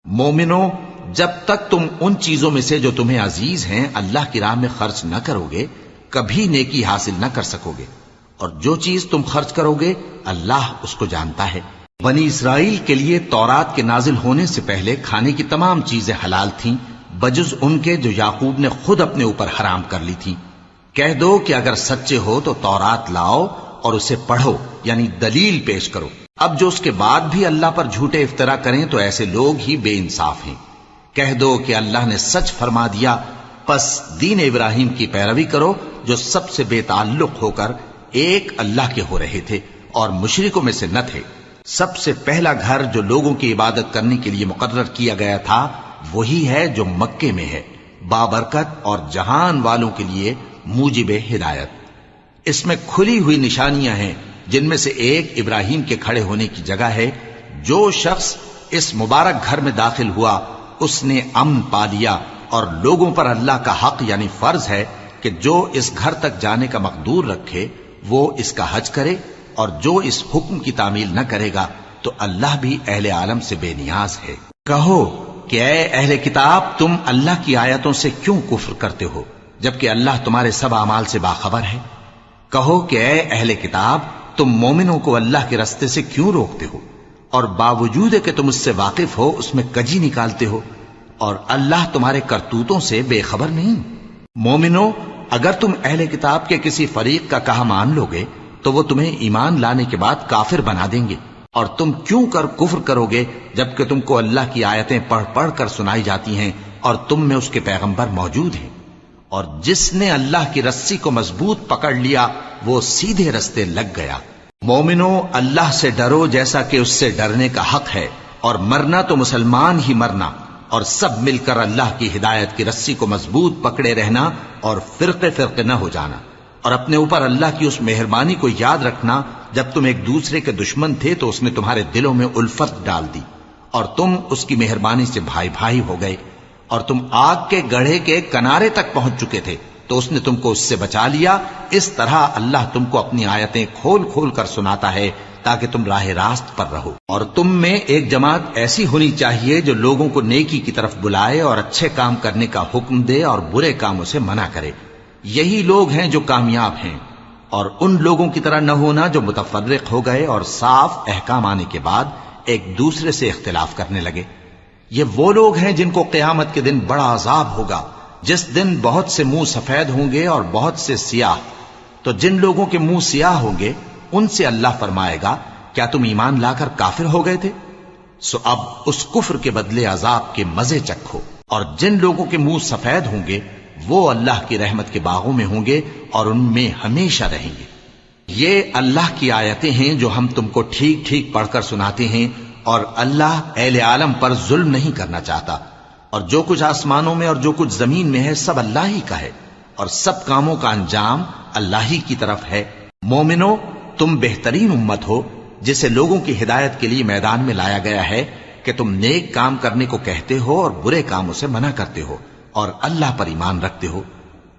مومنو، جب تک تم ان چیزوں میں سے جو تمہیں عزیز ہیں اللہ کی راہ میں خرچ نہ کرو گے کبھی نیکی حاصل نہ کر سکو گے، اور جو چیز تم خرچ کرو گے اللہ اس کو جانتا ہے۔ بنی اسرائیل کے لیے تورات کے نازل ہونے سے پہلے کھانے کی تمام چیزیں حلال تھیں بجز ان کے جو یعقوب نے خود اپنے اوپر حرام کر لی تھی۔ کہہ دو کہ اگر سچے ہو تو تورات لاؤ اور اسے پڑھو، یعنی دلیل پیش کرو۔ اب جو اس کے بعد بھی اللہ پر جھوٹے افطرا کریں تو ایسے لوگ ہی بے انصاف ہیں۔ کہہ دو کہ اللہ نے سچ فرما دیا، پس دین ابراہیم کی پیروی کرو جو سب سے بے تعلق ہو کر ایک اللہ کے ہو رہے تھے اور مشرکوں میں سے نہ تھے۔ سب سے پہلا گھر جو لوگوں کی عبادت کرنے کے لیے مقرر کیا گیا تھا وہی ہے جو مکے میں ہے، بابرکت اور جہان والوں کے لیے موجب ہدایت۔ اس میں کھلی ہوئی نشانیاں ہیں جن میں سے ایک ابراہیم کے کھڑے ہونے کی جگہ ہے۔ جو شخص اس مبارک گھر میں داخل ہوا اس نے امن پا لیا، اور لوگوں پر اللہ کا حق یعنی فرض ہے کہ جو اس گھر تک جانے کا مقدور رکھے وہ اس کا حج کرے، اور جو اس حکم کی تعمیل نہ کرے گا تو اللہ بھی اہل عالم سے بے نیاز ہے۔ کہو کہ اے اہل کتاب، تم اللہ کی آیتوں سے کیوں کفر کرتے ہو جبکہ اللہ تمہارے سب اعمال سے باخبر ہے؟ کہو کہ اے اہل کتاب، تم مومنوں کو اللہ کے رستے سے کیوں روکتے ہو اور باوجود کہ تم اس سے واقف ہو اس میں کجی نکالتے ہو، اور اللہ تمہارے کرتوتوں سے بے خبر نہیں؟ مومنو، اگر تم اہل کتاب کے کسی فریق کا کہا مان لو گے تو وہ تمہیں ایمان لانے کے بعد کافر بنا دیں گے، اور تم کیوں کر کفر کرو گے جبکہ تم کو اللہ کی آیتیں پڑھ پڑھ کر سنائی جاتی ہیں اور تم میں اس کے پیغمبر موجود ہیں۔ اور جس نے اللہ کی رسی کو مضبوط پکڑ لیا وہ سیدھے رستے لگ گیا۔ مومنو، اللہ سے ڈرو جیسا کہ اس سے ڈرنے کا حق ہے، اور مرنا تو مسلمان ہی مرنا، اور سب مل کر اللہ کی ہدایت کی رسی کو مضبوط پکڑے رہنا اور فرقے فرقے نہ ہو جانا، اور اپنے اوپر اللہ کی اس مہربانی کو یاد رکھنا جب تم ایک دوسرے کے دشمن تھے تو اس نے تمہارے دلوں میں الفت ڈال دی اور تم اس کی مہربانی سے بھائی بھائی ہو گئے، اور تم آگ کے گڑھے کے کنارے تک پہنچ چکے تھے تو اس نے تم کو اس سے بچا لیا۔ اس طرح اللہ تم کو اپنی آیتیں کھول کھول کر سناتا ہے تاکہ تم راہ راست پر رہو۔ اور تم میں ایک جماعت ایسی ہونی چاہیے جو لوگوں کو نیکی کی طرف بلائے اور اچھے کام کرنے کا حکم دے اور برے کاموں سے منع کرے۔ یہی لوگ ہیں جو کامیاب ہیں، اور ان لوگوں کی طرح نہ ہونا جو متفرق ہو گئے اور صاف احکام آنے کے بعد ایک دوسرے سے اختلاف کرنے لگے۔ یہ وہ لوگ ہیں جن کو قیامت کے دن بڑا عذاب ہوگا، جس دن بہت سے منہ سفید ہوں گے اور بہت سے سیاہ۔ تو جن لوگوں کے منہ سیاہ ہوں گے ان سے اللہ فرمائے گا، کیا تم ایمان لا کر کافر ہو گئے تھے؟ سو اب اس کفر کے بدلے عذاب کے مزے چکھو۔ اور جن لوگوں کے منہ سفید ہوں گے وہ اللہ کی رحمت کے باغوں میں ہوں گے اور ان میں ہمیشہ رہیں گے۔ یہ اللہ کی آیتیں ہیں جو ہم تم کو ٹھیک ٹھیک پڑھ کر سناتے ہیں، اور اللہ اہل عالم پر ظلم نہیں کرنا چاہتا، اور جو کچھ آسمانوں میں اور جو کچھ زمین میں ہے سب اللہ ہی کا ہے، اور سب کاموں کا انجام اللہ ہی کی طرف ہے۔ مومنو، تم بہترین امت ہو جسے لوگوں کی ہدایت کے لیے میدان میں لایا گیا ہے کہ تم نیک کام کرنے کو کہتے ہو اور برے کاموں سے منع کرتے ہو اور اللہ پر ایمان رکھتے ہو۔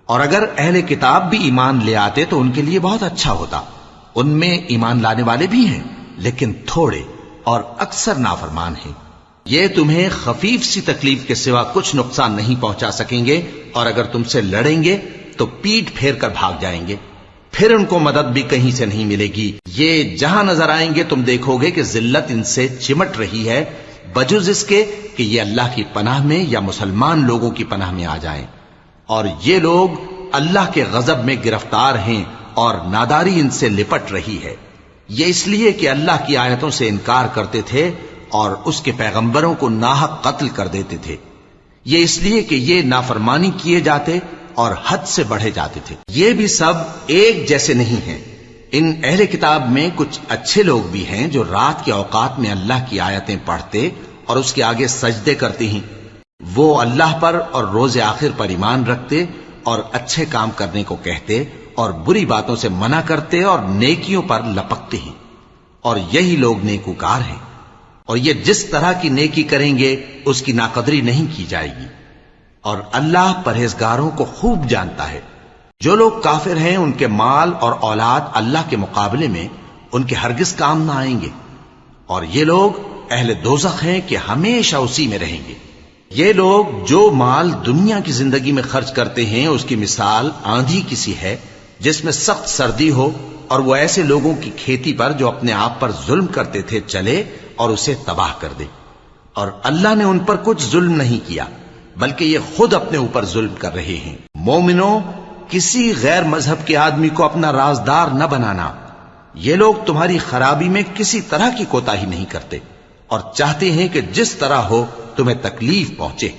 اور اگر اہل کتاب بھی ایمان لے آتے تو ان کے لیے بہت اچھا ہوتا، ان میں ایمان لانے والے بھی ہیں لیکن تھوڑے اور اکثر نافرمان ہیں۔ یہ تمہیں خفیف سی تکلیف کے سوا کچھ نقصان نہیں پہنچا سکیں گے، اور اگر تم سے لڑیں گے تو پیٹ پھیر کر بھاگ جائیں گے، پھر ان کو مدد بھی کہیں سے نہیں ملے گی۔ یہ جہاں نظر آئیں گے تم دیکھو گے کہ ذلت ان سے چمٹ رہی ہے، بجز اس کے کہ یہ اللہ کی پناہ میں یا مسلمان لوگوں کی پناہ میں آ جائیں۔ اور یہ لوگ اللہ کے غضب میں گرفتار ہیں اور ناداری ان سے لپٹ رہی ہے۔ یہ اس لیے کہ اللہ کی آیتوں سے انکار کرتے تھے اور اس کے پیغمبروں کو ناحق قتل کر دیتے تھے۔ یہ اس لیے کہ یہ نافرمانی کیے جاتے اور حد سے بڑھے جاتے تھے۔ یہ بھی سب ایک جیسے نہیں ہیں۔ ان اہل کتاب میں کچھ اچھے لوگ بھی ہیں جو رات کے اوقات میں اللہ کی آیتیں پڑھتے اور اس کے آگے سجدے کرتے ہیں۔ وہ اللہ پر اور روز آخر پر ایمان رکھتے اور اچھے کام کرنے کو کہتے اور بری باتوں سے منع کرتے اور نیکیوں پر لپکتے ہیں، اور یہی لوگ نیکوکار ہیں۔ اور یہ جس طرح کی نیکی کریں گے اس کی ناقدری نہیں کی جائے گی، اور اللہ پرہیزگاروں کو خوب جانتا ہے۔ جو لوگ کافر ہیں ان کے مال اور اولاد اللہ کے مقابلے میں ان کے ہرگز کام نہ آئیں گے، اور یہ لوگ اہل دوزخ ہیں کہ ہمیشہ اسی میں رہیں گے۔ یہ لوگ جو مال دنیا کی زندگی میں خرچ کرتے ہیں اس کی مثال آندھی کسی ہے جس میں سخت سردی ہو اور وہ ایسے لوگوں کی کھیتی پر جو اپنے آپ پر ظلم کرتے تھے چلے اور اسے تباہ کر دے۔ اور اللہ نے ان پر کچھ ظلم نہیں کیا بلکہ یہ خود اپنے اوپر ظلم کر رہے ہیں۔ مومنوں، کسی غیر مذہب کے آدمی کو اپنا رازدار نہ بنانا۔ یہ لوگ تمہاری خرابی میں کسی طرح کی کوتاہی نہیں کرتے اور چاہتے ہیں کہ جس طرح ہو تمہیں تکلیف پہنچے۔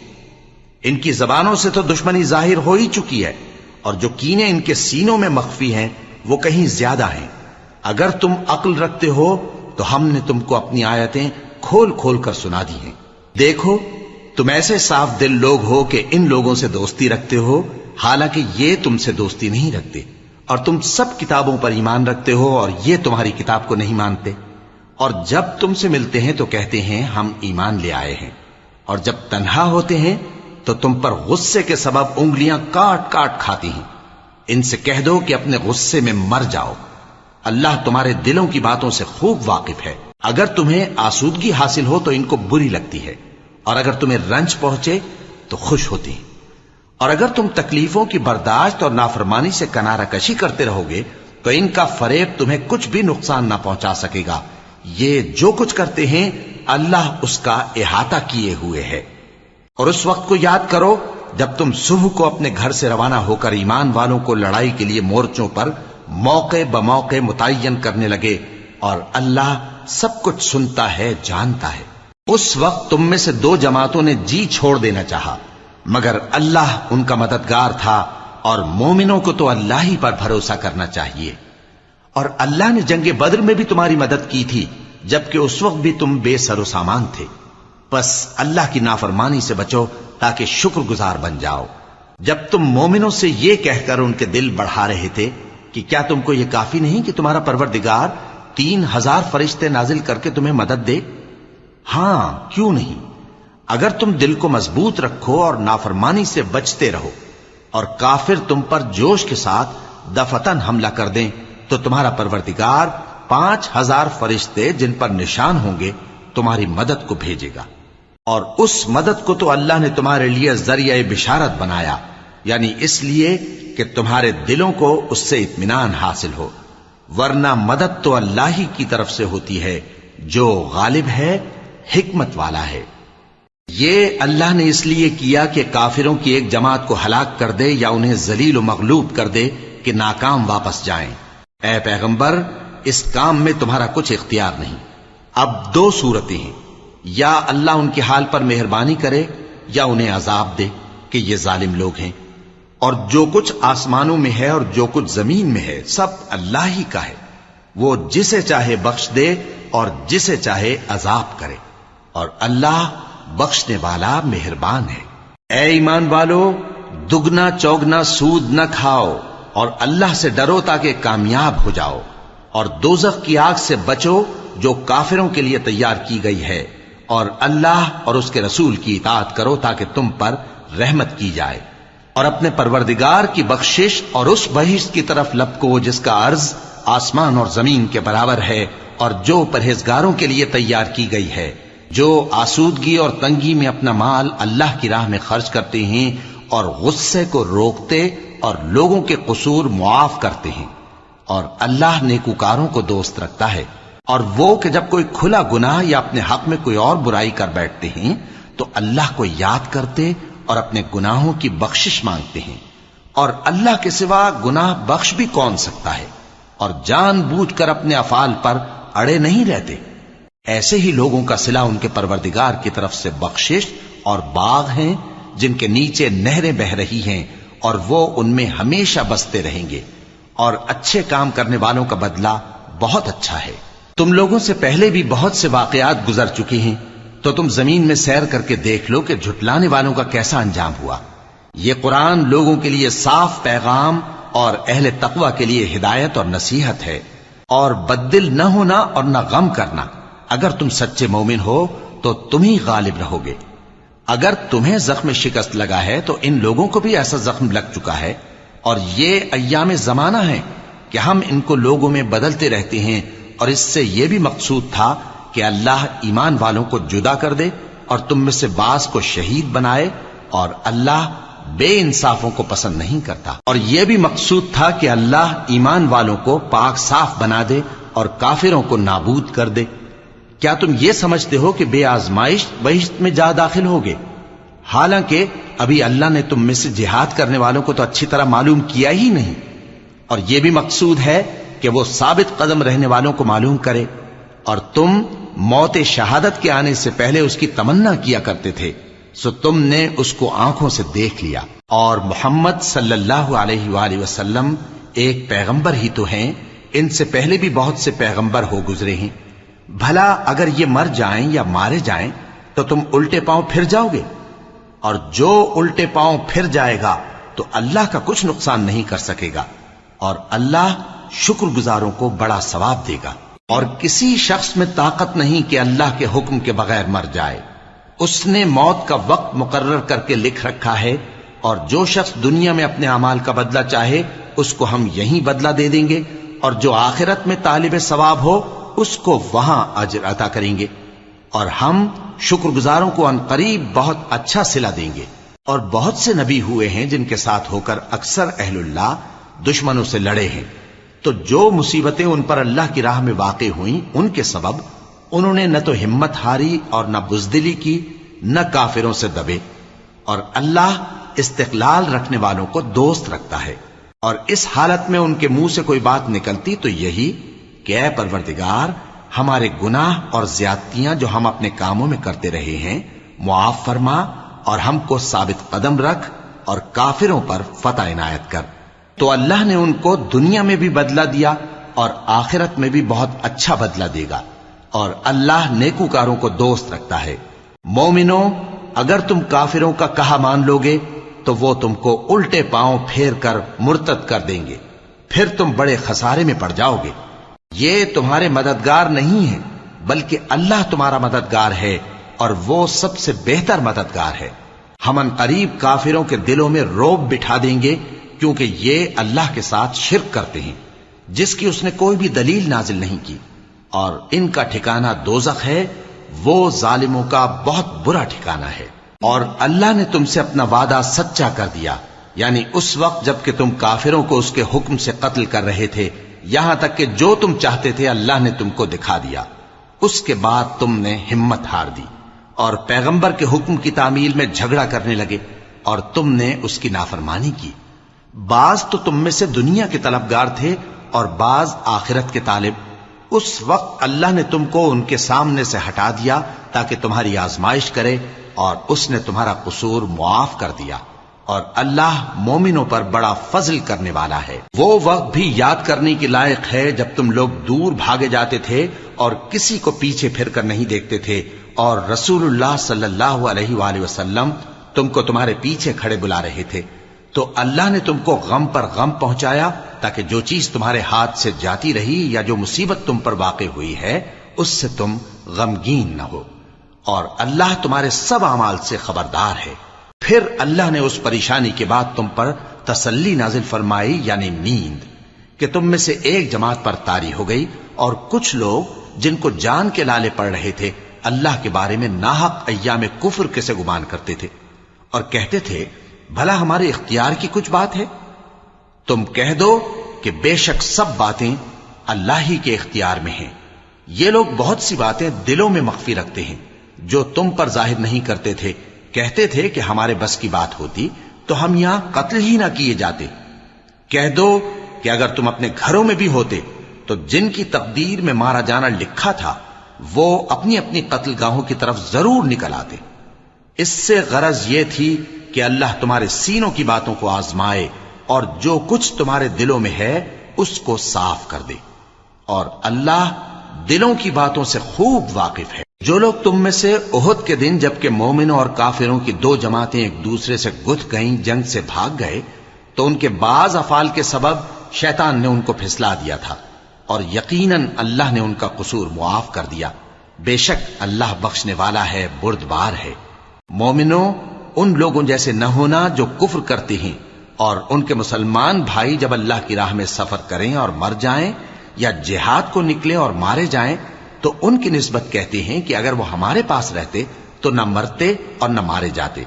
ان کی زبانوں سے تو دشمنی ظاہر ہو ہی چکی ہے اور جو کینے ان کے سینوں میں مخفی ہیں وہ کہیں زیادہ ہیں۔ اگر تم عقل رکھتے ہو تو ہم نے تم کو اپنی آیتیں کھول کھول کر سنا دی ہیں۔ دیکھو، تم ایسے صاف دل لوگ ہو کہ ان لوگوں سے دوستی رکھتے ہو حالانکہ یہ تم سے دوستی نہیں رکھتے، اور تم سب کتابوں پر ایمان رکھتے ہو اور یہ تمہاری کتاب کو نہیں مانتے، اور جب تم سے ملتے ہیں تو کہتے ہیں ہم ایمان لے آئے ہیں، اور جب تنہا ہوتے ہیں تو تم پر غصے کے سبب انگلیاں کاٹ کاٹ کھاتی ہیں۔ ان سے کہہ دو کہ اپنے غصے میں مر جاؤ، اللہ تمہارے دلوں کی باتوں سے خوب واقف ہے۔ اگر تمہیں آسودگی حاصل ہو تو ان کو بری لگتی ہے، اور اگر تمہیں رنج پہنچے تو خوش ہوتی ہیں، اور اگر تم تکلیفوں کی برداشت اور نافرمانی سے کنارہ کشی کرتے رہو گے تو ان کا فریب تمہیں کچھ بھی نقصان نہ پہنچا سکے گا۔ یہ جو کچھ کرتے ہیں اللہ اس کا احاطہ کیے ہوئے ہے۔ اور اس وقت کو یاد کرو جب تم صبح کو اپنے گھر سے روانہ ہو کر ایمان والوں کو لڑائی کے لیے مورچوں پر موقع بموقع متعین کرنے لگے، اور اللہ سب کچھ سنتا ہے، جانتا ہے۔ اس وقت تم میں سے دو جماعتوں نے جی چھوڑ دینا چاہا، مگر اللہ ان کا مددگار تھا، اور مومنوں کو تو اللہ ہی پر بھروسہ کرنا چاہیے۔ اور اللہ نے جنگ بدر میں بھی تمہاری مدد کی تھی جبکہ اس وقت بھی تم بے سر و سامان تھے۔ بس اللہ کی نافرمانی سے بچو تاکہ شکر گزار بن جاؤ۔ جب تم مومنوں سے یہ کہہ کر ان کے دل بڑھا رہے تھے کہ کیا تم کو یہ کافی نہیں کہ تمہارا پروردگار 3000 فرشتے نازل کر کے تمہیں مدد دے؟ ہاں، کیوں نہیں؟ اگر تم دل کو مضبوط رکھو اور نافرمانی سے بچتے رہو اور کافر تم پر جوش کے ساتھ دفتن حملہ کر دیں تو تمہارا پروردگار 5000 فرشتے جن پر نشان ہوں گے تمہاری مدد کو بھیجے گا، اور اس مدد کو تو اللہ نے تمہارے لیے ذریعہ بشارت بنایا، یعنی اس لیے کہ تمہارے دلوں کو اس سے اطمینان حاصل ہو، ورنہ مدد تو اللہ ہی کی طرف سے ہوتی ہے جو غالب ہے، حکمت والا ہے۔ یہ اللہ نے اس لیے کیا کہ کافروں کی ایک جماعت کو ہلاک کر دے یا انہیں ذلیل و مغلوب کر دے کہ ناکام واپس جائیں۔ اے پیغمبر، اس کام میں تمہارا کچھ اختیار نہیں۔ اب دو صورتیں ہیں، یا اللہ ان کے حال پر مہربانی کرے یا انہیں عذاب دے کہ یہ ظالم لوگ ہیں، اور جو کچھ آسمانوں میں ہے اور جو کچھ زمین میں ہے سب اللہ ہی کا ہے، وہ جسے چاہے بخش دے اور جسے چاہے عذاب کرے، اور اللہ بخشنے والا مہربان ہے۔ اے ایمان والو، دگنا چوگنا سود نہ کھاؤ اور اللہ سے ڈرو تاکہ کامیاب ہو جاؤ، اور دوزخ کی آگ سے بچو جو کافروں کے لیے تیار کی گئی ہے، اور اللہ اور اس کے رسول کی اطاعت کرو تاکہ تم پر رحمت کی جائے، اور اپنے پروردگار کی بخشش اور اس بہشت کی طرف لپکو جس کا عرض آسمان اور زمین کے برابر ہے، اور جو پرہیزگاروں کے لیے تیار کی گئی ہے، جو آسودگی اور تنگی میں اپنا مال اللہ کی راہ میں خرچ کرتے ہیں اور غصے کو روکتے اور لوگوں کے قصور معاف کرتے ہیں، اور اللہ نیکوکاروں کو دوست رکھتا ہے۔ اور وہ کہ جب کوئی کھلا گناہ یا اپنے حق میں کوئی اور برائی کر بیٹھتے ہیں تو اللہ کو یاد کرتے اور اپنے گناہوں کی بخشش مانگتے ہیں، اور اللہ کے سوا گناہ بخش بھی کون سکتا ہے، اور جان بوجھ کر اپنے افعال پر اڑے نہیں رہتے۔ ایسے ہی لوگوں کا صلہ ان کے پروردگار کی طرف سے بخشش اور باغ ہیں جن کے نیچے نہریں بہ رہی ہیں، اور وہ ان میں ہمیشہ بستے رہیں گے، اور اچھے کام کرنے والوں کا بدلہ بہت اچھا ہے۔ تم لوگوں سے پہلے بھی بہت سے واقعات گزر چکے ہیں، تو تم زمین میں سیر کر کے دیکھ لو کہ جھٹلانے والوں کا کیسا انجام ہوا۔ یہ قرآن لوگوں کے لیے صاف پیغام اور اہل تقوی کے لیے ہدایت اور نصیحت ہے، اور بددل نہ ہونا اور نہ غم کرنا۔ اگر تم سچے مومن ہو تو تم ہی غالب رہو گے۔ اگر تمہیں زخم شکست لگا ہے تو ان لوگوں کو بھی ایسا زخم لگ چکا ہے، اور یہ ایام زمانہ ہے کہ ہم ان کو لوگوں میں بدلتے رہتے ہیں، اور اس سے یہ بھی مقصود تھا کہ کہ اللہ ایمان والوں کو جدا کر دے اور تم میں سے بعض کو شہید بنائے، اور اللہ بے انصافوں کو پسند نہیں کرتا۔ اور یہ بھی مقصود تھا کہ اللہ ایمان والوں کو پاک صاف بنا دے اور کافروں کو نابود کر دے۔ کیا تم یہ سمجھتے ہو کہ بے آزمائش بہشت میں جا داخل ہوگے؟ حالانکہ ابھی اللہ نے تم میں سے جہاد کرنے والوں کو تو اچھی طرح معلوم کیا ہی نہیں، اور یہ بھی مقصود ہے کہ وہ ثابت قدم رہنے والوں کو معلوم کرے، اور تم موت شہادت کے آنے سے پہلے اس کی تمنا کیا کرتے تھے، سو تم نے اس کو آنکھوں سے دیکھ لیا۔ اور محمد صلی اللہ علیہ وآلہ وسلم ایک پیغمبر ہی تو ہیں، ان سے پہلے بھی بہت سے پیغمبر ہو گزرے ہیں۔ بھلا اگر یہ مر جائیں یا مارے جائیں تو تم الٹے پاؤں پھر جاؤ گے؟ اور جو الٹے پاؤں پھر جائے گا تو اللہ کا کچھ نقصان نہیں کر سکے گا، اور اللہ شکر گزاروں کو بڑا ثواب دے گا۔ اور کسی شخص میں طاقت نہیں کہ اللہ کے حکم کے بغیر مر جائے، اس نے موت کا وقت مقرر کر کے لکھ رکھا ہے، اور جو شخص دنیا میں اپنے اعمال کا بدلہ چاہے اس کو ہم یہیں بدلہ دے دیں گے، اور جو آخرت میں طالب ثواب ہو اس کو وہاں اجر عطا کریں گے، اور ہم شکر گزاروں کو عنقریب بہت اچھا صلہ دیں گے۔ اور بہت سے نبی ہوئے ہیں جن کے ساتھ ہو کر اکثر اہل اللہ دشمنوں سے لڑے ہیں، تو جو مصیبتیں ان پر اللہ کی راہ میں واقع ہوئیں ان کے سبب انہوں نے نہ تو ہمت ہاری اور نہ بزدلی کی، نہ کافروں سے دبے، اور اللہ استقلال رکھنے والوں کو دوست رکھتا ہے۔ اور اس حالت میں ان کے منہ سے کوئی بات نکلتی تو یہی کہ اے پروردگار، ہمارے گناہ اور زیادتیاں جو ہم اپنے کاموں میں کرتے رہے ہیں معاف فرما، اور ہم کو ثابت قدم رکھ، اور کافروں پر فتح عنایت کر۔ تو اللہ نے ان کو دنیا میں بھی بدلہ دیا اور آخرت میں بھی بہت اچھا بدلہ دے گا، اور اللہ نیکوکاروں کو دوست رکھتا ہے۔ مومنو، اگر تم کافروں کا کہا مان لوگے تو وہ تم کو الٹے پاؤں پھیر کر مرتد کر دیں گے، پھر تم بڑے خسارے میں پڑ جاؤ گے۔ یہ تمہارے مددگار نہیں ہیں بلکہ اللہ تمہارا مددگار ہے، اور وہ سب سے بہتر مددگار ہے۔ ہم عنقریب کافروں کے دلوں میں رعب بٹھا دیں گے، کیونکہ یہ اللہ کے ساتھ شرک کرتے ہیں جس کی اس نے کوئی بھی دلیل نازل نہیں کی، اور ان کا ٹھکانہ دوزخ ہے، وہ ظالموں کا بہت برا ٹھکانہ ہے۔ اور اللہ نے تم سے اپنا وعدہ سچا کر دیا، یعنی اس وقت جب کہ تم کافروں کو اس کے حکم سے قتل کر رہے تھے، یہاں تک کہ جو تم چاہتے تھے اللہ نے تم کو دکھا دیا۔ اس کے بعد تم نے ہمت ہار دی اور پیغمبر کے حکم کی تعمیل میں جھگڑا کرنے لگے، اور تم نے اس کی نافرمانی کی۔ بعض تو تم میں سے دنیا کے طلبگار تھے اور بعض آخرت کے طالب۔ اس وقت اللہ نے تم کو ان کے سامنے سے ہٹا دیا تاکہ تمہاری آزمائش کرے، اور اس نے تمہارا قصور معاف کر دیا، اور اللہ مومنوں پر بڑا فضل کرنے والا ہے۔ وہ وقت بھی یاد کرنے کے لائق ہے جب تم لوگ دور بھاگے جاتے تھے اور کسی کو پیچھے پھر کر نہیں دیکھتے تھے، اور رسول اللہ صلی اللہ علیہ وآلہ وسلم تم کو تمہارے پیچھے کھڑے بلا رہے تھے، تو اللہ نے تم کو غم پر غم پہنچایا تاکہ جو چیز تمہارے ہاتھ سے جاتی رہی یا جو مصیبت تم پر واقع ہوئی ہے اس سے تم غمگین نہ ہو، اور اللہ تمہارے سب اعمال سے خبردار ہے۔ پھر اللہ نے اس پریشانی کے بعد تم پر تسلی نازل فرمائی، یعنی نیند، کہ تم میں سے ایک جماعت پر طاری ہو گئی، اور کچھ لوگ جن کو جان کے لالے پڑ رہے تھے اللہ کے بارے میں ناحق ایام کفر کے سے گمان کرتے تھے، اور کہتے تھے بھلا ہمارے اختیار کی کچھ بات ہے؟ تم کہہ دو کہ بے شک سب باتیں اللہ ہی کے اختیار میں ہیں۔ یہ لوگ بہت سی باتیں دلوں میں مخفی رکھتے ہیں جو تم پر ظاہر نہیں کرتے تھے۔ کہتے تھے کہ ہمارے بس کی بات ہوتی تو ہم یہاں قتل ہی نہ کیے جاتے۔ کہہ دو کہ اگر تم اپنے گھروں میں بھی ہوتے تو جن کی تقدیر میں مارا جانا لکھا تھا وہ اپنی اپنی قتل گاہوں کی طرف ضرور نکل آتے۔ اس سے غرض یہ تھی کہ اللہ تمہارے سینوں کی باتوں کو آزمائے اور جو کچھ تمہارے دلوں میں ہے اس کو صاف کر دے، اور اللہ دلوں کی باتوں سے خوب واقف ہے۔ جو لوگ تم میں سے احد کے دن جبکہ مومنوں اور کافروں کی دو جماعتیں ایک دوسرے سے گتھ گئیں جنگ سے بھاگ گئے تو ان کے بعض افعال کے سبب شیطان نے ان کو پھسلا دیا تھا، اور یقیناً اللہ نے ان کا قصور معاف کر دیا۔ بے شک اللہ بخشنے والا ہے، بردبار ہے۔ مومنوں، ان لوگوں جیسے نہ ہونا جو کفر کرتے ہیں، اور ان کے مسلمان بھائی جب اللہ کی راہ میں سفر کریں اور مر جائیں یا جہاد کو نکلے اور مارے جائیں تو ان کی نسبت کہتے ہیں کہ اگر وہ ہمارے پاس رہتے تو نہ مرتے اور نہ مارے جاتے،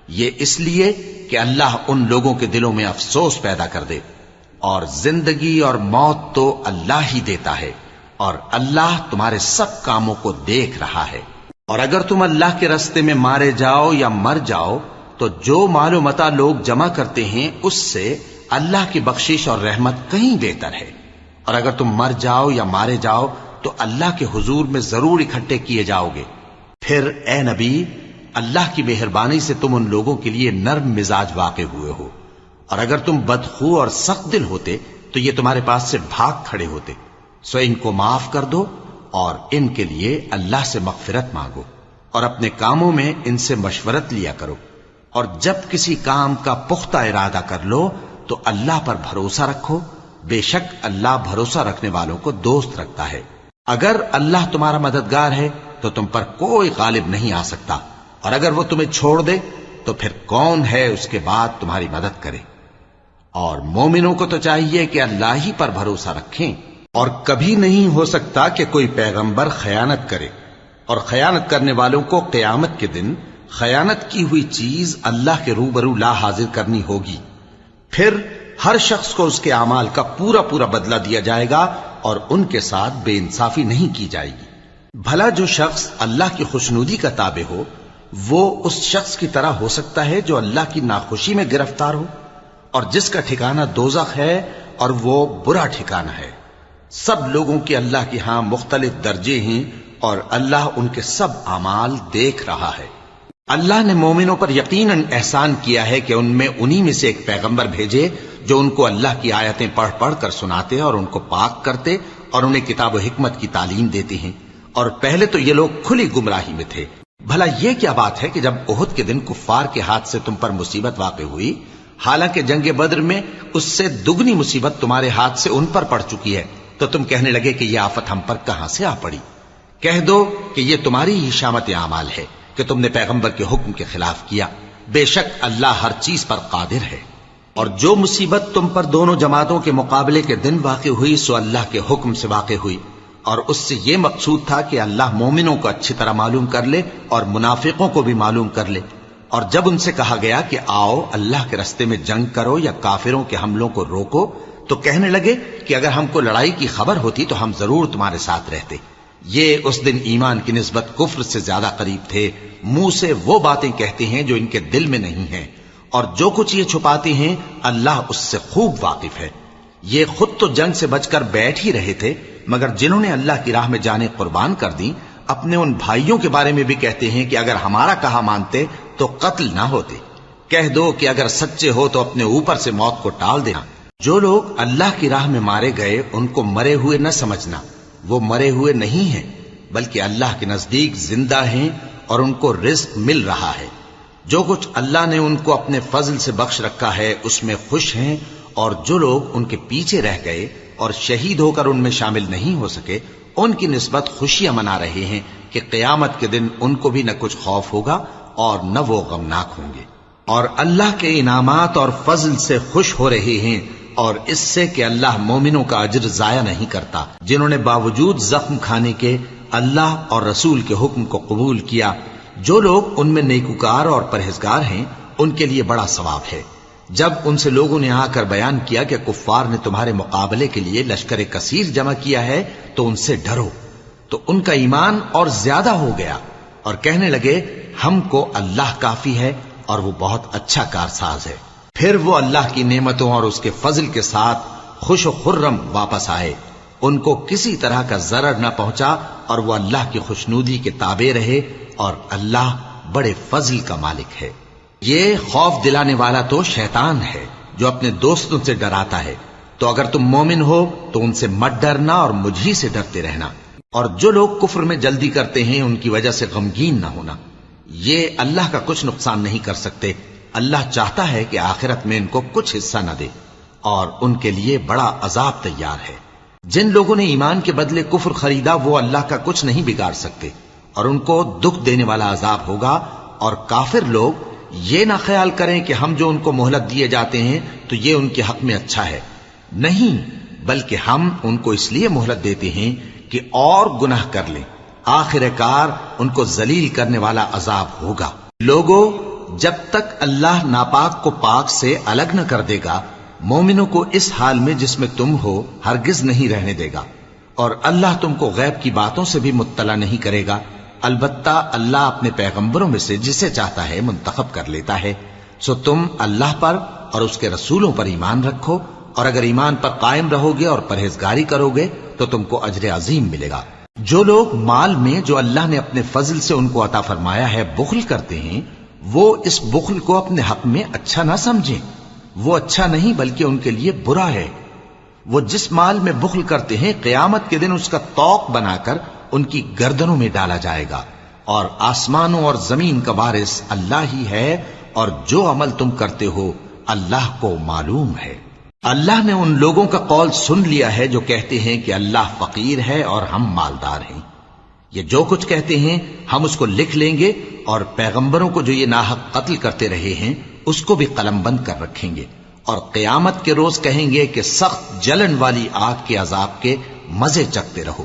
یہ اس لیے کہ اللہ ان لوگوں کے دلوں میں افسوس پیدا کر دے، اور زندگی اور موت تو اللہ ہی دیتا ہے، اور اللہ تمہارے سب کاموں کو دیکھ رہا ہے۔ اور اگر تم اللہ کے راستے میں مارے جاؤ یا مر جاؤ تو جو مال و متاع لوگ جمع کرتے ہیں اس سے اللہ کی بخشش اور رحمت کہیں بہتر ہے، اور اگر تم مر جاؤ یا مارے جاؤ تو اللہ کے حضور میں ضرور اکٹھے کیے جاؤ گے۔ پھر اے نبی، اللہ کی مہربانی سے تم ان لوگوں کے لیے نرم مزاج واقع ہوئے ہو، اور اگر تم بدخو اور سخت دل ہوتے تو یہ تمہارے پاس سے بھاگ کھڑے ہوتے، سو ان کو معاف کر دو اور ان کے لیے اللہ سے مغفرت مانگو، اور اپنے کاموں میں ان سے مشورت لیا کرو، اور جب کسی کام کا پختہ ارادہ کر لو تو اللہ پر بھروسہ رکھو، بے شک اللہ بھروسہ رکھنے والوں کو دوست رکھتا ہے۔ اگر اللہ تمہارا مددگار ہے تو تم پر کوئی غالب نہیں آ سکتا، اور اگر وہ تمہیں چھوڑ دے تو پھر کون ہے اس کے بعد تمہاری مدد کرے۔ اور مومنوں کو تو چاہیے کہ اللہ ہی پر بھروسہ رکھیں، اور کبھی نہیں ہو سکتا کہ کوئی پیغمبر خیانت کرے، اور خیانت کرنے والوں کو قیامت کے دن خیانت کی ہوئی چیز اللہ کے روبرو لا حاضر کرنی ہوگی، پھر ہر شخص کو اس کے اعمال کا پورا پورا بدلہ دیا جائے گا، اور ان کے ساتھ بے انصافی نہیں کی جائے گی۔ بھلا جو شخص اللہ کی خوشنودی کا تابع ہو وہ اس شخص کی طرح ہو سکتا ہے جو اللہ کی ناخوشی میں گرفتار ہو، اور جس کا ٹھکانہ دوزخ ہے اور وہ برا ٹھکانہ ہے۔ سب لوگوں کے اللہ کے ہاں مختلف درجے ہیں، اور اللہ ان کے سب اعمال دیکھ رہا ہے۔ اللہ نے مومنوں پر یقیناً احسان کیا ہے کہ ان میں انہی میں سے ایک پیغمبر بھیجے جو ان کو اللہ کی آیتیں پڑھ پڑھ کر سناتے اور ان کو پاک کرتے اور انہیں کتاب و حکمت کی تعلیم دیتے ہیں، اور پہلے تو یہ لوگ کھلی گمراہی میں تھے۔ بھلا یہ کیا بات ہے کہ جب احد کے دن کفار کے ہاتھ سے تم پر مصیبت واقع ہوئی، حالانکہ جنگ بدر میں اس سے دگنی مصیبت تمہارے ہاتھ سے ان پر پڑ چکی ہے، تو تم کہنے لگے کہ یہ آفت ہم پر کہاں سے آ پڑی؟ کہہ دو کہ یہ تمہاری ہی شامت اعمال ہے کہ تم نے پیغمبر کے حکم کے خلاف کیا، بے شک اللہ ہر چیز پر قادر ہے۔ اور جو مصیبت تم پر دونوں جماعتوں کے مقابلے کے دن واقع ہوئی سو اللہ کے حکم سے واقع ہوئی، اور اس سے یہ مقصود تھا کہ اللہ مومنوں کو اچھی طرح معلوم کر لے اور منافقوں کو بھی معلوم کر لے۔ اور جب ان سے کہا گیا کہ آؤ اللہ کے راستے میں جنگ کرو یا کافروں کے حملوں کو روکو، تو کہنے لگے کہ اگر ہم کو لڑائی کی خبر ہوتی تو ہم ضرور تمہارے ساتھ رہتے۔ یہ اس دن ایمان کی نسبت کفر سے زیادہ قریب تھے، منہ سے وہ باتیں کہتے ہیں جو ان کے دل میں نہیں ہیں، اور جو کچھ یہ چھپاتے ہیں اللہ اس سے خوب واقف ہے۔ یہ خود تو جنگ سے بچ کر بیٹھ ہی رہے تھے، مگر جنہوں نے اللہ کی راہ میں جانیں قربان کر دیں اپنے ان بھائیوں کے بارے میں بھی کہتے ہیں کہ اگر ہمارا کہا مانتے تو قتل نہ ہوتے۔ کہہ دو کہ اگر سچے ہو تو اپنے اوپر سے موت کو ٹال دینا۔ جو لوگ اللہ کی راہ میں مارے گئے ان کو مرے ہوئے نہ سمجھنا، وہ مرے ہوئے نہیں ہیں بلکہ اللہ کے نزدیک زندہ ہیں اور ان کو رزق مل رہا ہے۔ جو کچھ اللہ نے ان کو اپنے فضل سے بخش رکھا ہے اس میں خوش ہیں، اور جو لوگ ان کے پیچھے رہ گئے اور شہید ہو کر ان میں شامل نہیں ہو سکے ان کی نسبت خوشیاں منا رہے ہیں کہ قیامت کے دن ان کو بھی نہ کچھ خوف ہوگا اور نہ وہ غمناک ہوں گے، اور اللہ کے انعامات اور فضل سے خوش ہو رہے ہیں، اور اس سے کہ اللہ مومنوں کا اجر ضائع نہیں کرتا جنہوں نے باوجود زخم کھانے کے اللہ اور رسول کے حکم کو قبول کیا۔ جو لوگ ان میں نیکوکار اور پرہیزگار ہیں ان کے لیے بڑا ثواب ہے۔ جب ان سے لوگوں نے آ کر بیان کیا کہ کفار نے تمہارے مقابلے کے لیے لشکر کثیر جمع کیا ہے تو ان سے ڈرو، تو ان کا ایمان اور زیادہ ہو گیا، اور کہنے لگے ہم کو اللہ کافی ہے اور وہ بہت اچھا کارساز ہے۔ پھر وہ اللہ کی نعمتوں اور اس کے فضل کے ساتھ خوش و خرم واپس آئے، ان کو کسی طرح کا ضرر نہ پہنچا، اور وہ اللہ کی خوشنودی کے تابع رہے، اور اللہ بڑے فضل کا مالک ہے۔ یہ خوف دلانے والا تو شیطان ہے جو اپنے دوستوں سے ڈراتا ہے، تو اگر تم مومن ہو تو ان سے مت ڈرنا اور مجھ ہی سے ڈرتے رہنا، اور جو لوگ کفر میں جلدی کرتے ہیں ان کی وجہ سے غمگین نہ ہونا، یہ اللہ کا کچھ نقصان نہیں کر سکتے۔ اللہ چاہتا ہے کہ آخرت میں ان کو کچھ حصہ نہ دے، اور ان کے لیے بڑا عذاب تیار ہے۔ جن لوگوں نے ایمان کے بدلے کفر خریدا وہ اللہ کا کچھ نہیں بگاڑ سکتے، اور ان کو دکھ دینے والا عذاب ہوگا۔ اور کافر لوگ یہ نہ خیال کریں کہ ہم جو ان کو مہلت دیے جاتے ہیں تو یہ ان کے حق میں اچھا ہے، نہیں، بلکہ ہم ان کو اس لیے مہلت دیتے ہیں کہ اور گناہ کر لیں، آخر کار ان کو ذلیل کرنے والا عذاب ہوگا۔ لوگوں، جب تک اللہ ناپاک کو پاک سے الگ نہ کر دے گا، مومنوں کو اس حال میں جس میں تم ہو ہرگز نہیں رہنے دے گا، اور اللہ تم کو غیب کی باتوں سے بھی مطلع نہیں کرے گا۔ البتہ اللہ اپنے پیغمبروں میں سے جسے چاہتا ہے منتخب کر لیتا ہے۔ سو تم اللہ پر اور اس کے رسولوں پر ایمان رکھو، اور اگر ایمان پر قائم رہو گے اور پرہیزگاری کرو گے تو تم کو اجر عظیم ملے گا۔ جو لوگ مال میں جو اللہ نے اپنے فضل سے ان کو عطا فرمایا ہے بخل کرتے ہیں، وہ اس بخل کو اپنے حق میں اچھا نہ سمجھیں، وہ اچھا نہیں بلکہ ان کے لیے برا ہے۔ وہ جس مال میں بخل کرتے ہیں قیامت کے دن اس کا طوق بنا کر ان کی گردنوں میں ڈالا جائے گا، اور آسمانوں اور زمین کا وارث اللہ ہی ہے، اور جو عمل تم کرتے ہو اللہ کو معلوم ہے۔ اللہ نے ان لوگوں کا قول سن لیا ہے جو کہتے ہیں کہ اللہ فقیر ہے اور ہم مالدار ہیں۔ یہ جو کچھ کہتے ہیں ہم اس کو لکھ لیں گے، اور پیغمبروں کو جو یہ ناحق قتل کرتے رہے ہیں اس کو بھی قلم بند کر رکھیں گے، اور قیامت کے روز کہیں گے کہ سخت جلن والی آگ کے عذاب کے مزے چکھتے رہو۔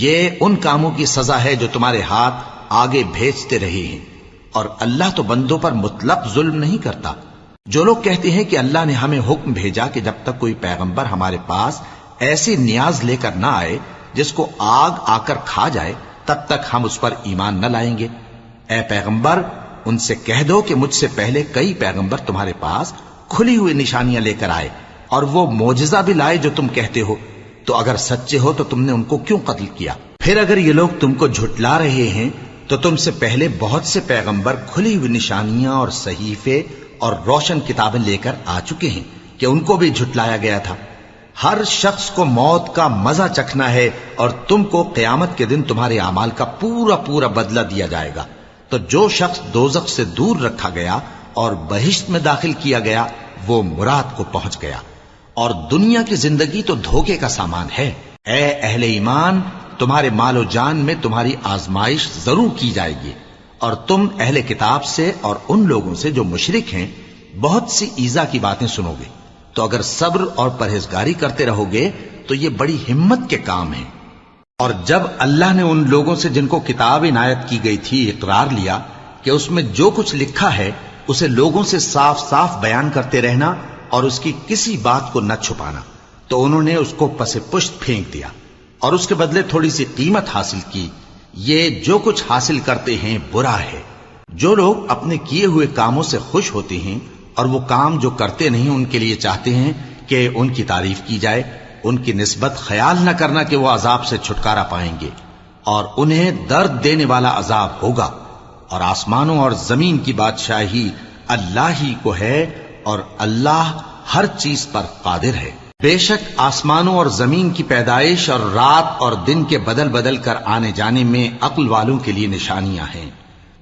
یہ ان کاموں کی سزا ہے جو تمہارے ہاتھ آگے بھیجتے رہے ہیں، اور اللہ تو بندوں پر مطلق ظلم نہیں کرتا۔ جو لوگ کہتے ہیں کہ اللہ نے ہمیں حکم بھیجا کہ جب تک کوئی پیغمبر ہمارے پاس ایسی نیاز لے کر نہ آئے جس کو آگ آ کر کھا جائے تب تک ہم اس پر ایمان نہ لائیں گے، اے پیغمبر ان سے کہہ دو کہ مجھ سے پہلے کئی پیغمبر تمہارے پاس کھلی ہوئی نشانیاں لے کر آئے، اور وہ معجزہ بھی لائے جو تم کہتے ہو، تو اگر سچے ہو تو تم نے ان کو کیوں قتل کیا؟ پھر اگر یہ لوگ تم کو جھٹلا رہے ہیں تو تم سے پہلے بہت سے پیغمبر کھلی ہوئی نشانیاں اور صحیفے اور روشن کتابیں لے کر آ چکے ہیں کہ ان کو بھی جھٹلایا گیا تھا۔ ہر شخص کو موت کا مزہ چکھنا ہے، اور تم کو قیامت کے دن تمہارے اعمال کا پورا پورا بدلہ دیا جائے گا۔ تو جو شخص دوزخ سے دور رکھا گیا اور بہشت میں داخل کیا گیا وہ مراد کو پہنچ گیا، اور دنیا کی زندگی تو دھوکے کا سامان ہے۔ اے اہل ایمان، تمہارے مال و جان میں تمہاری آزمائش ضرور کی جائے گی، اور تم اہل کتاب سے اور ان لوگوں سے جو مشرک ہیں بہت سی ایذا کی باتیں سنو گے، تو اگر صبر اور پرہیزگاری کرتے رہو گے تو یہ بڑی ہمت کے کام ہیں۔ اور جب اللہ نے ان لوگوں سے جن کو کتاب عنایت کی گئی تھی اقرار لیا کہ اس میں جو کچھ لکھا ہے اسے لوگوں سے صاف صاف بیان کرتے رہنا اور اس کی کسی بات کو نہ چھپانا، تو انہوں نے اس کو پس پشت پھینک دیا اور اس کے بدلے تھوڑی سی قیمت حاصل کی۔ یہ جو کچھ حاصل کرتے ہیں برا ہے۔ جو لوگ اپنے کیے ہوئے کاموں سے خوش ہوتے ہیں اور وہ کام جو کرتے نہیں ان کے لیے چاہتے ہیں کہ ان کی تعریف کی جائے، ان کی نسبت خیال نہ کرنا کہ وہ عذاب سے چھٹکارا پائیں گے، اور انہیں درد دینے والا عذاب ہوگا۔ اور آسمانوں اور زمین کی بادشاہی اللہ ہی کو ہے، اور اللہ ہر چیز پر قادر ہے۔ بے شک آسمانوں اور زمین کی پیدائش اور رات اور دن کے بدل بدل کر آنے جانے میں عقل والوں کے لیے نشانیاں ہیں،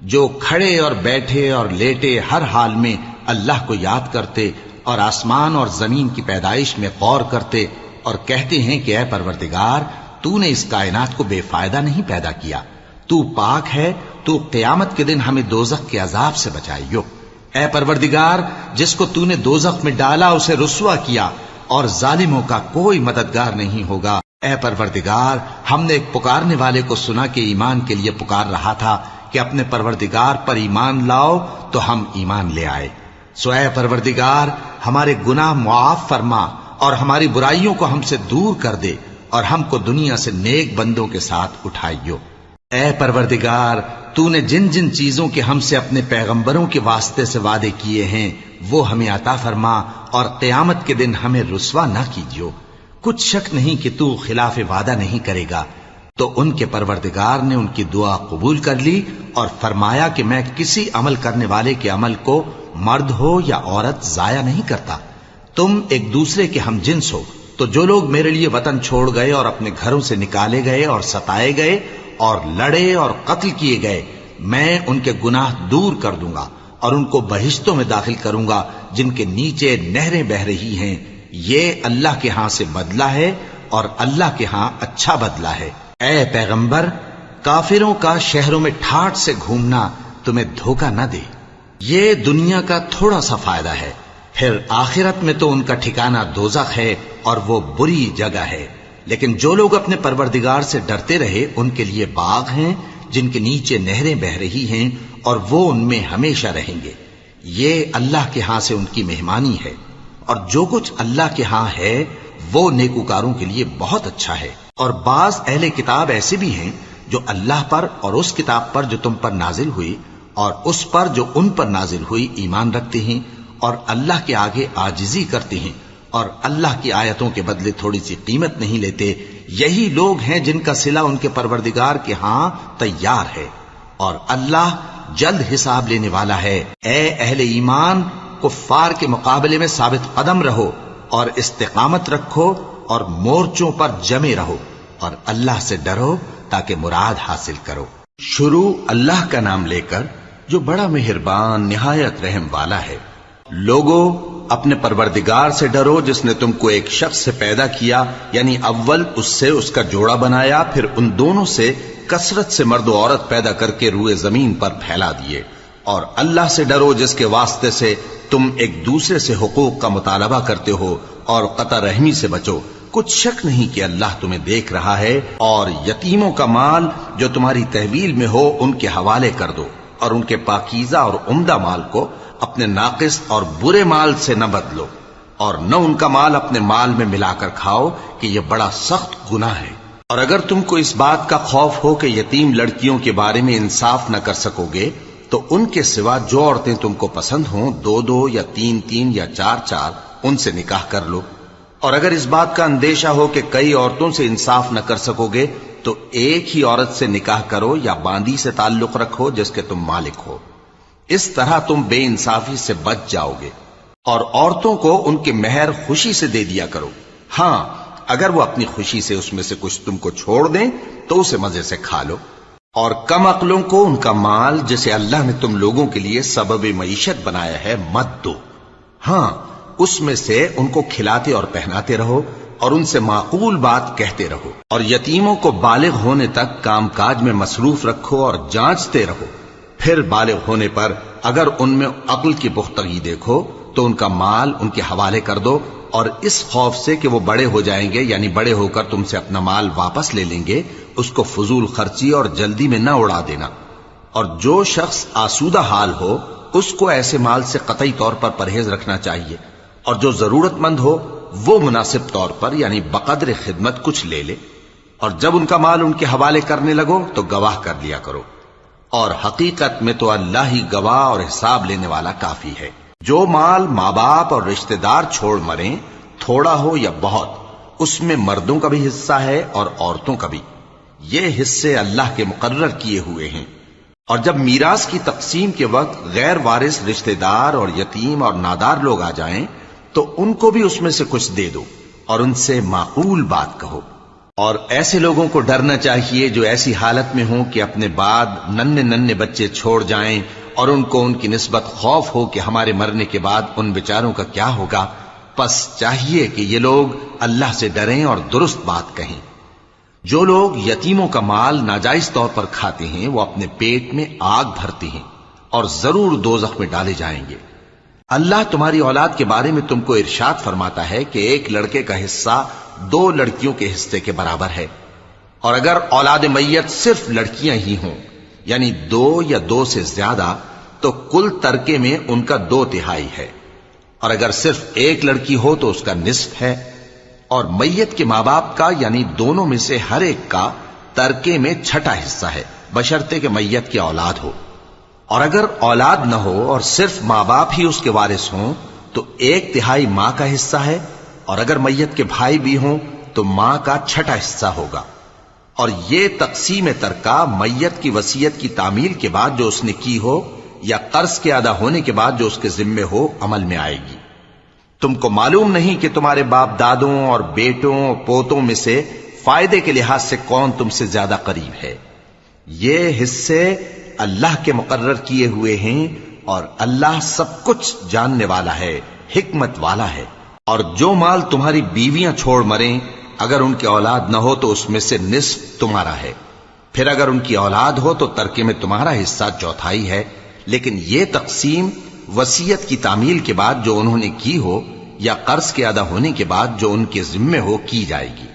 جو کھڑے اور بیٹھے اور لیٹے ہر حال میں اللہ کو یاد کرتے اور آسمان اور زمین کی پیدائش میں غور کرتے اور کہتے ہیں کہ اے پروردگار، تو نے اس کائنات کو بے فائدہ نہیں پیدا کیا، تو پاک ہے، تو قیامت کے دن ہمیں دوزخ کے عذاب سے بچائیو۔ اے پروردگار، جس کو تو نے دوزخ میں ڈالا اسے رسوا کیا، اور ظالموں کا کوئی مددگار نہیں ہوگا۔ اے پروردگار، ہم نے ایک پکارنے والے کو سنا کہ ایمان کے لیے پکار رہا تھا کہ اپنے پروردگار پر ایمان لاؤ، تو ہم ایمان لے آئے۔ سو اے پروردگار، ہمارے گناہ معاف فرما اور ہماری برائیوں کو ہم سے دور کر دے، اور ہم کو دنیا سے نیک بندوں کے ساتھ اٹھائیو۔ اے پروردگار، تو نے جن جن چیزوں کے ہم سے اپنے پیغمبروں کے واسطے سے وعدے کیے ہیں وہ ہمیں عطا فرما، اور قیامت کے دن ہمیں رسوا نہ کیجیو۔ کچھ شک نہیں کہ تو خلاف وعدہ نہیں کرے گا۔ تو ان کے پروردگار نے ان کی دعا قبول کر لی اور فرمایا کہ میں کسی عمل کرنے والے کے عمل کو مرد ہو یا عورت ضائع نہیں کرتا۔ تم ایک دوسرے کے ہم جنس ہو، تو جو لوگ میرے لیے وطن چھوڑ گئے اور اپنے گھروں سے نکالے گئے اور ستائے گئے اور لڑے اور قتل کیے گئے، میں ان کے گناہ دور کر دوں گا اور ان کو بہشتوں میں داخل کروں گا جن کے نیچے نہریں بہ رہی ہیں۔ یہ اللہ کے ہاں سے بدلہ ہے، اور اللہ کے ہاں اچھا بدلہ ہے۔ اے پیغمبر، کافروں کا شہروں میں ٹھاٹھ سے گھومنا تمہیں دھوکہ نہ دے۔ یہ دنیا کا تھوڑا سا فائدہ ہے، پھر آخرت میں تو ان کا ٹھکانہ دوزخ ہے، اور وہ بری جگہ ہے۔ لیکن جو لوگ اپنے پروردگار سے ڈرتے رہے ان کے لیے باغ ہیں جن کے نیچے نہریں بہ رہی ہیں اور وہ ان میں ہمیشہ رہیں گے. یہ اللہ کے ہاں سے ان کی مہمانی ہے، اور جو کچھ اللہ کے ہاں ہے وہ نیکوکاروں کے لیے بہت اچھا ہے. اور بعض اہل کتاب ایسے بھی ہیں جو اللہ پر اور اس کتاب پر جو تم پر نازل ہوئی اور اس پر جو ان پر نازل ہوئی ایمان رکھتے ہیں، اور اللہ کے آگے عاجزی کرتے ہیں، اور اللہ کی آیتوں کے بدلے تھوڑی سی قیمت نہیں لیتے. یہی لوگ ہیں جن کا صلہ ان کے پروردگار کے ہاں تیار ہے، اور اللہ جلد حساب لینے والا ہے. اے اہل ایمان، کفار کے مقابلے میں ثابت قدم رہو اور استقامت رکھو اور مورچوں پر جمے رہو، اور اللہ سے ڈرو تاکہ مراد حاصل کرو. شروع اللہ کا نام لے کر جو بڑا مہربان نہایت رحم والا ہے. لوگو، اپنے پروردگار سے ڈرو جس نے تم کو ایک شخص سے پیدا کیا، یعنی اول اس سے اس کا جوڑا بنایا، پھر ان دونوں سے کثرت سے مرد و عورت پیدا کر کے روئے زمین پر پھیلا دیے. اور اللہ سے ڈرو جس کے واسطے سے تم ایک دوسرے سے حقوق کا مطالبہ کرتے ہو، اور قطع رحمی سے بچو. کچھ شک نہیں کہ اللہ تمہیں دیکھ رہا ہے. اور یتیموں کا مال جو تمہاری تحویل میں ہو ان کے حوالے کر دو، اور ان کے پاکیزہ اور عمدہ مال کو اپنے ناقص اور برے مال سے نہ بدلو، اور نہ ان کا مال اپنے مال میں ملا کر کھاؤ کہ یہ بڑا سخت گناہ ہے. اور اگر تم کو اس بات کا خوف ہو کہ یتیم لڑکیوں کے بارے میں انصاف نہ کر سکو گے تو ان کے سوا جو عورتیں تم کو پسند ہوں 2 یا 3 یا 4 ان سے نکاح کر لو. اور اگر اس بات کا اندیشہ ہو کہ کئی عورتوں سے انصاف نہ کر سکو گے تو ایک ہی عورت سے نکاح کرو یا باندی سے تعلق رکھو جس کے تم مالک ہو. اس طرح تم بے انصافی سے بچ جاؤ گے. اور عورتوں کو ان کے مہر خوشی سے دے دیا کرو. ہاں، اگر وہ اپنی خوشی سے اس میں سے کچھ تم کو چھوڑ دیں تو اسے مزے سے کھا لو. اور کم عقلوں کو ان کا مال جسے اللہ نے تم لوگوں کے لیے سبب معیشت بنایا ہے مت دو. ہاں، اس میں سے ان کو کھلاتے اور پہناتے رہو اور ان سے معقول بات کہتے رہو. اور یتیموں کو بالغ ہونے تک کام کاج میں مصروف رکھو اور جانچتے رہو. پھر بالغ ہونے پر اگر ان میں عقل کی پختگی دیکھو تو ان کا مال ان کے حوالے کر دو، اور اس خوف سے کہ وہ بڑے ہو جائیں گے، یعنی بڑے ہو کر تم سے اپنا مال واپس لے لیں گے، اس کو فضول خرچی اور جلدی میں نہ اڑا دینا. اور جو شخص آسودہ حال ہو اس کو ایسے مال سے قطعی طور پر پرہیز رکھنا چاہیے، اور جو ضرورت مند ہو وہ مناسب طور پر یعنی بقدر خدمت کچھ لے لے. اور جب ان کا مال ان کے حوالے کرنے لگو تو گواہ کر لیا کرو، اور حقیقت میں تو اللہ ہی گواہ اور حساب لینے والا کافی ہے. جو مال ماں باپ اور رشتہ دار چھوڑ مریں، تھوڑا ہو یا بہت، اس میں مردوں کا بھی حصہ ہے اور عورتوں کا بھی. یہ حصے اللہ کے مقرر کیے ہوئے ہیں. اور جب میراث کی تقسیم کے وقت غیر وارث رشتہ دار اور یتیم اور نادار لوگ آ جائیں تو ان کو بھی اس میں سے کچھ دے دو اور ان سے معقول بات کہو. اور ایسے لوگوں کو ڈرنا چاہیے جو ایسی حالت میں ہوں کہ اپنے بعد ننھے بچے چھوڑ جائیں اور ان کو ان کی نسبت خوف ہو کہ ہمارے مرنے کے بعد ان بیچاروں کا کیا ہوگا. پس چاہیے کہ یہ لوگ اللہ سے ڈریں اور درست بات کہیں. جو لوگ یتیموں کا مال ناجائز طور پر کھاتے ہیں وہ اپنے پیٹ میں آگ بھرتے ہیں اور ضرور دوزخ میں ڈالے جائیں گے. اللہ تمہاری اولاد کے بارے میں تم کو ارشاد فرماتا ہے کہ ایک لڑکے کا حصہ 2 لڑکیوں کے حصے کے برابر ہے. اور اگر اولاد میت صرف لڑکیاں ہی ہوں یعنی 2 یا 2 سے زیادہ تو کل ترکے میں ان کا 2/3 ہے. اور اگر صرف ایک لڑکی ہو تو اس کا نصف ہے. اور میت کے ماں باپ کا یعنی دونوں میں سے ہر ایک کا ترکے میں 6واں حصہ ہے، بشرطے کہ میت کی اولاد ہو. اور اگر اولاد نہ ہو اور صرف ماں باپ ہی اس کے وارث ہوں تو 1/3 ماں کا حصہ ہے. اور اگر میت کے بھائی بھی ہوں تو ماں کا 6واں حصہ ہوگا. اور یہ تقسیم ترکہ میت کی وصیت کی تعمیل کے بعد جو اس نے کی ہو یا قرض کے ادا ہونے کے بعد جو اس کے ذمے ہو عمل میں آئے گی. تم کو معلوم نہیں کہ تمہارے باپ دادوں اور بیٹوں اور پوتوں میں سے فائدے کے لحاظ سے کون تم سے زیادہ قریب ہے. یہ حصے اللہ کے مقرر کیے ہوئے ہیں اور اللہ سب کچھ جاننے والا ہے، حکمت والا ہے. اور جو مال تمہاری بیویاں چھوڑ مریں اگر ان کی اولاد نہ ہو تو اس میں سے نصف تمہارا ہے. پھر اگر ان کی اولاد ہو تو ترکے میں تمہارا حصہ 1/4 ہے. لیکن یہ تقسیم وصیت کی تعمیل کے بعد جو انہوں نے کی ہو یا قرض کے ادا ہونے کے بعد جو ان کے ذمے ہو کی جائے گی.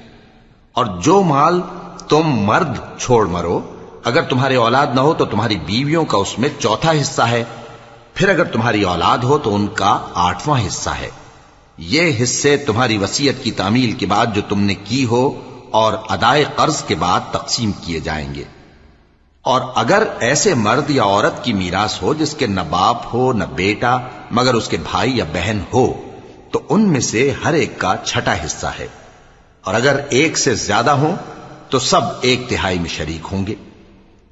اور جو مال تم مرد چھوڑ مرو، اگر تمہاری اولاد نہ ہو تو تمہاری بیویوں کا اس میں چوتھا حصہ ہے، پھر اگر تمہاری اولاد ہو تو ان کا 8واں حصہ ہے۔ یہ حصے تمہاری وصیت کی تعمیل کے بعد جو تم نے کی ہو اور ادائے قرض کے بعد تقسیم کیے جائیں گے۔ اور اگر ایسے مرد یا عورت کی میراث ہو جس کے نہ باپ ہو نہ بیٹا مگر اس کے بھائی یا بہن ہو تو ان میں سے ہر ایک کا چھٹا حصہ ہے، اور اگر ایک سے زیادہ ہوں تو سب 1/3 میں شریک ہوں گے۔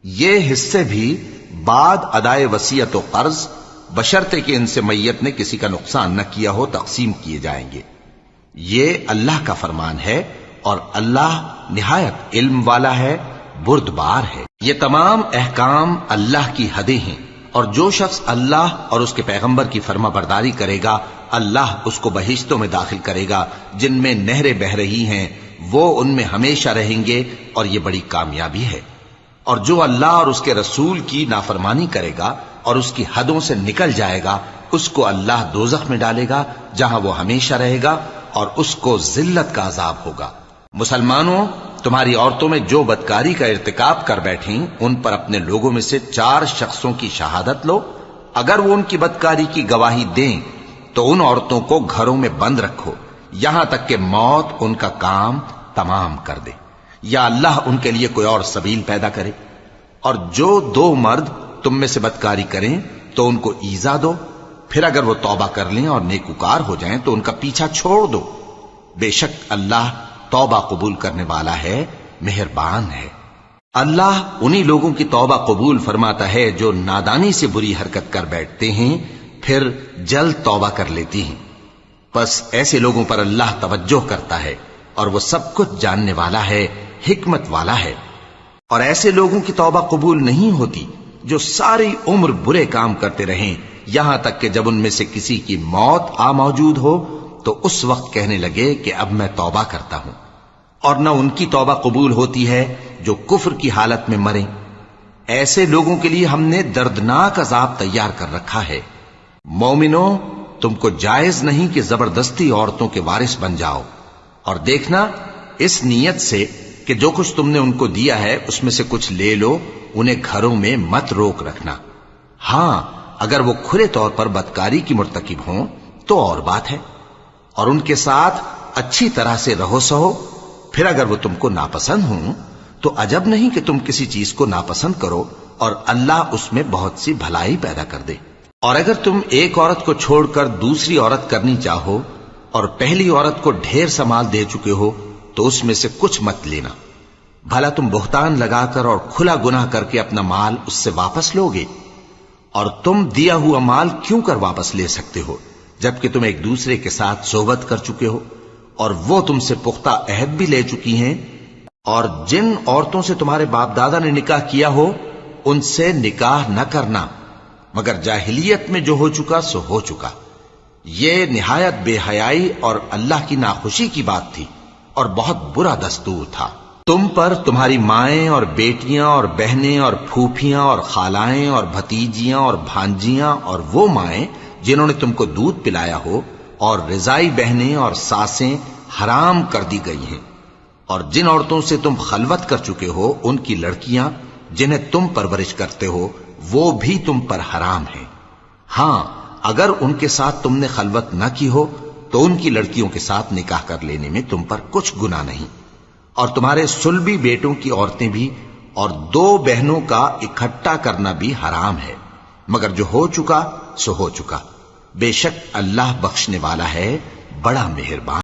یہ حصے بھی بعد ادائے وصیت و قرض بشرطے کہ ان سے میت نے کسی کا نقصان نہ کیا ہو تقسیم کیے جائیں گے۔ یہ اللہ کا فرمان ہے اور اللہ نہایت علم والا ہے، بردبار ہے۔ یہ تمام احکام اللہ کی حدیں ہیں، اور جو شخص اللہ اور اس کے پیغمبر کی فرما برداری کرے گا اللہ اس کو بہشتوں میں داخل کرے گا جن میں نہریں بہ رہی ہیں، وہ ان میں ہمیشہ رہیں گے، اور یہ بڑی کامیابی ہے۔ اور جو اللہ اور اس کے رسول کی نافرمانی کرے گا اور اس کی حدوں سے نکل جائے گا اس کو اللہ دوزخ میں ڈالے گا جہاں وہ ہمیشہ رہے گا، اور اس کو ذلت کا عذاب ہوگا۔ مسلمانوں، تمہاری عورتوں میں جو بدکاری کا ارتکاب کر بیٹھیں ان پر اپنے لوگوں میں سے 4 شخصوں کی شہادت لو۔ اگر وہ ان کی بدکاری کی گواہی دیں تو ان عورتوں کو گھروں میں بند رکھو یہاں تک کہ موت ان کا کام تمام کر دے، یا اللہ ان کے لیے کوئی اور سبیل پیدا کرے۔ اور جو 2 مرد تم میں سے بدکاری کریں تو ان کو ایذا دو، پھر اگر وہ توبہ کر لیں اور نیکوکار ہو جائیں تو ان کا پیچھا چھوڑ دو۔ بے شک اللہ توبہ قبول کرنے والا ہے، مہربان ہے۔ اللہ انہی لوگوں کی توبہ قبول فرماتا ہے جو نادانی سے بری حرکت کر بیٹھتے ہیں پھر جلد توبہ کر لیتی ہیں، بس ایسے لوگوں پر اللہ توجہ کرتا ہے اور وہ سب کچھ جاننے والا ہے، حکمت والا ہے۔ اور ایسے لوگوں کی توبہ قبول نہیں ہوتی جو ساری عمر برے کام کرتے رہیں یہاں تک کہ جب ان میں سے کسی کی موت آ موجود ہو تو اس وقت کہنے لگے کہ اب میں توبہ کرتا ہوں۔ اور نہ ان کی توبہ قبول ہوتی ہے جو کفر کی حالت میں مریں۔ ایسے لوگوں کے لیے ہم نے دردناک عذاب تیار کر رکھا ہے۔ مومنوں، تم کو جائز نہیں کہ زبردستی عورتوں کے وارث بن جاؤ، اور دیکھنا اس نیت سے کہ جو کچھ تم نے ان کو دیا ہے اس میں سے کچھ لے لو، انہیں گھروں میں مت روک رکھنا۔ ہاں، اگر وہ کھلے طور پر بدکاری کی مرتکب ہوں تو اور بات ہے، اور ان کے ساتھ اچھی طرح سے رہو سہو۔ پھر اگر وہ تم کو ناپسند ہوں تو عجب نہیں کہ تم کسی چیز کو ناپسند کرو، اور اللہ اس میں بہت سی بھلائی پیدا کر دے۔ اور اگر تم ایک عورت کو چھوڑ کر دوسری عورت کرنی چاہو اور پہلی عورت کو ڈھیر سا مال دے چکے ہو تو اس میں سے کچھ مت لینا، بھلا تم بہتان لگا کر اور کھلا گناہ کر کے اپنا مال اس سے واپس لوگے؟ اور تم دیا ہوا مال کیوں کر واپس لے سکتے ہو جبکہ تم ایک دوسرے کے ساتھ صحبت کر چکے ہو اور وہ تم سے پختہ عہد بھی لے چکی ہیں؟ اور جن عورتوں سے تمہارے باپ دادا نے نکاح کیا ہو ان سے نکاح نہ کرنا مگر جاہلیت میں جو ہو چکا سو ہو چکا۔ یہ نہایت بے حیائی اور اللہ کی ناخوشی کی بات تھی اور بہت برا دستور تھا۔ تم پر تمہاری مائیں اور بیٹیاں اور بہنیں اور پھوپھیاں اور خالائیں اور بھتیجیاں اور بھانجیاں اور وہ مائیں جنہوں نے تم کو دودھ پلایا ہو اور رضائی بہنیں اور ساسیں حرام کر دی گئی ہیں، اور جن عورتوں سے تم خلوت کر چکے ہو ان کی لڑکیاں جنہیں تم پرورش کرتے ہو وہ بھی تم پر حرام ہیں۔ ہاں، اگر ان کے ساتھ تم نے خلوت نہ کی ہو تو ان کی لڑکیوں کے ساتھ نکاح کر لینے میں تم پر کچھ گناہ نہیں۔ اور تمہارے صلبی بیٹوں کی عورتیں بھی اور 2 بہنوں کا اکٹھا کرنا بھی حرام ہے، مگر جو ہو چکا سو ہو چکا۔ بے شک اللہ بخشنے والا ہے، بڑا مہربان۔